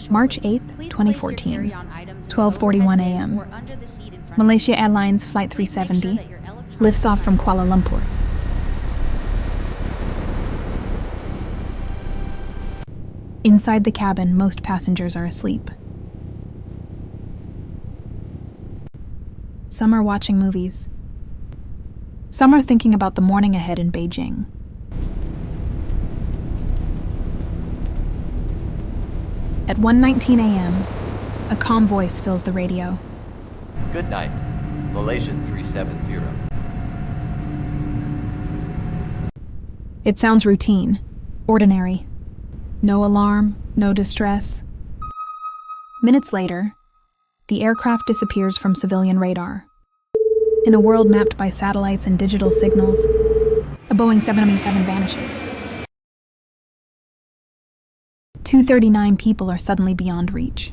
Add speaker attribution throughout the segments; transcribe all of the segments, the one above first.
Speaker 1: March 8, 2014, 12:41 a.m. Malaysia Airlines Flight 370 lifts off from Kuala Lumpur. Inside the cabin, most passengers are asleep. Some are watching movies. Some are thinking about the morning ahead in Beijing. At 1:19 a.m., a calm voice fills the radio.
Speaker 2: Good night, Malaysia 370.
Speaker 1: It sounds routine, ordinary. No alarm, no distress. Minutes later, the aircraft disappears from civilian radar. In a world mapped by satellites and digital signals, a Boeing 777 vanishes. 239 people are suddenly beyond reach.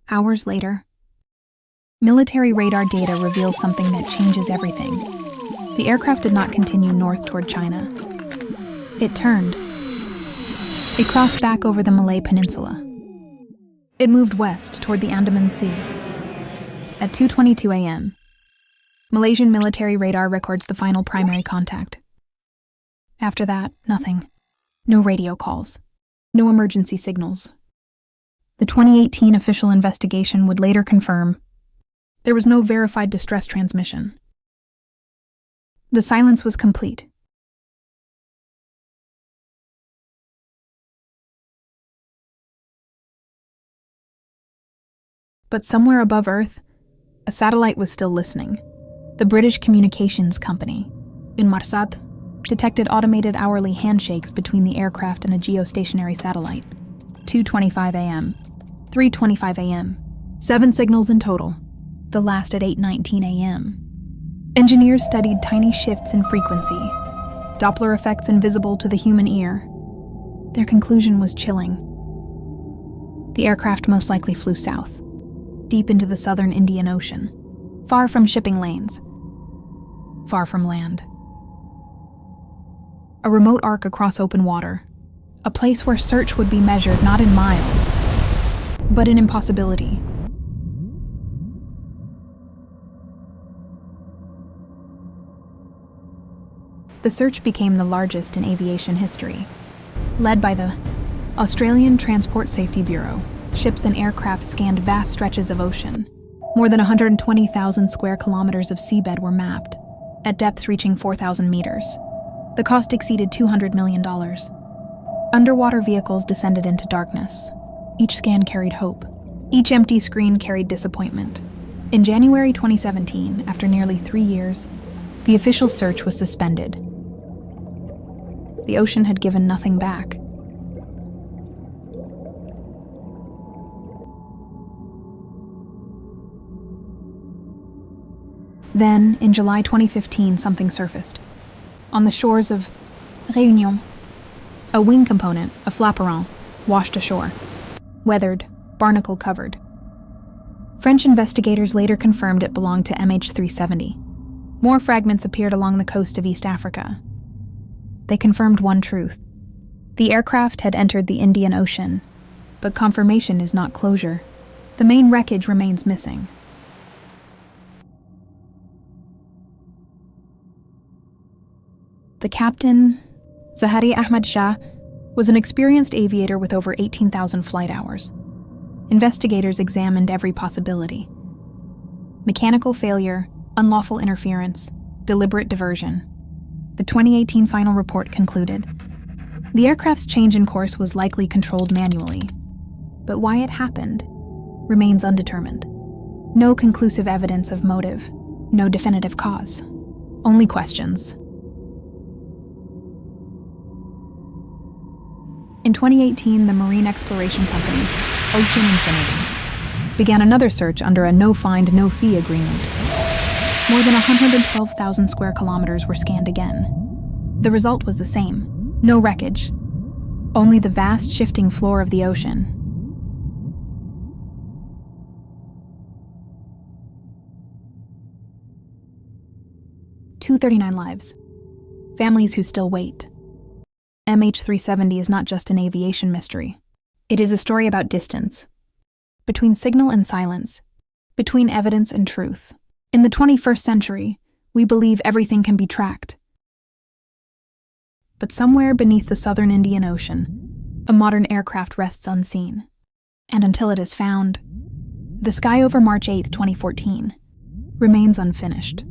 Speaker 1: Hours later, military radar data reveals something that changes everything. The aircraft did not continue north toward China. It turned. It crossed back over the Malay Peninsula. It moved west toward the Andaman Sea. At 2:22 a.m., Malaysian military radar records the final primary contact. After that, nothing. No radio calls. No emergency signals. The 2018 official investigation would later confirm there was no verified distress transmission. The silence was complete. But somewhere above Earth, a satellite was still listening. The British Communications Company, Unanswered, detected automated hourly handshakes between the aircraft and a geostationary satellite. 2:25 a.m., 3:25 a.m., 7 signals in total, the last at 8:19 a.m. Engineers studied tiny shifts in frequency, Doppler effects invisible to the human ear. Their conclusion was chilling. The aircraft most likely flew south, deep into the southern Indian Ocean, far from shipping lanes, far from land. A remote arc across open water, a place where search would be measured not in miles, but in impossibility. The search became the largest in aviation history. Led by the Australian Transport Safety Bureau, ships and aircraft scanned vast stretches of ocean. More than 120,000 square kilometers of seabed were mapped, at depths reaching 4,000 meters. The cost exceeded $200 million. Underwater vehicles descended into darkness. Each scan carried hope. Each empty screen carried disappointment. In January 2017, after nearly 3 years, the official search was suspended. The ocean had given nothing back. Then, in July 2015, something surfaced. On the shores of Réunion, a wing component, a flaperon, washed ashore. Weathered, barnacle-covered. French investigators later confirmed it belonged to MH370. More fragments appeared along the coast of East Africa. They confirmed one truth. The aircraft had entered the Indian Ocean, but confirmation is not closure. The main wreckage remains missing. The captain, Zahari Ahmad Shah, was an experienced aviator with over 18,000 flight hours. Investigators examined every possibility. Mechanical failure, unlawful interference, deliberate diversion. The 2018 final report concluded the aircraft's change in course was likely controlled manually, but why it happened remains undetermined. No conclusive evidence of motive, no definitive cause, only questions. In 2018, the marine exploration company, Ocean Infinity, began another search under a no-find, no-fee agreement. More than 112,000 square kilometers were scanned again. The result was the same. No wreckage. Only the vast shifting floor of the ocean. 239 lives. Families who still wait. MH370 is not just an aviation mystery. It is a story about distance, between signal and silence, between evidence and truth. In the 21st century, we believe everything can be tracked. But somewhere beneath the southern Indian Ocean, a modern aircraft rests unseen. And until it is found, the sky over March 8, 2014, remains unfinished.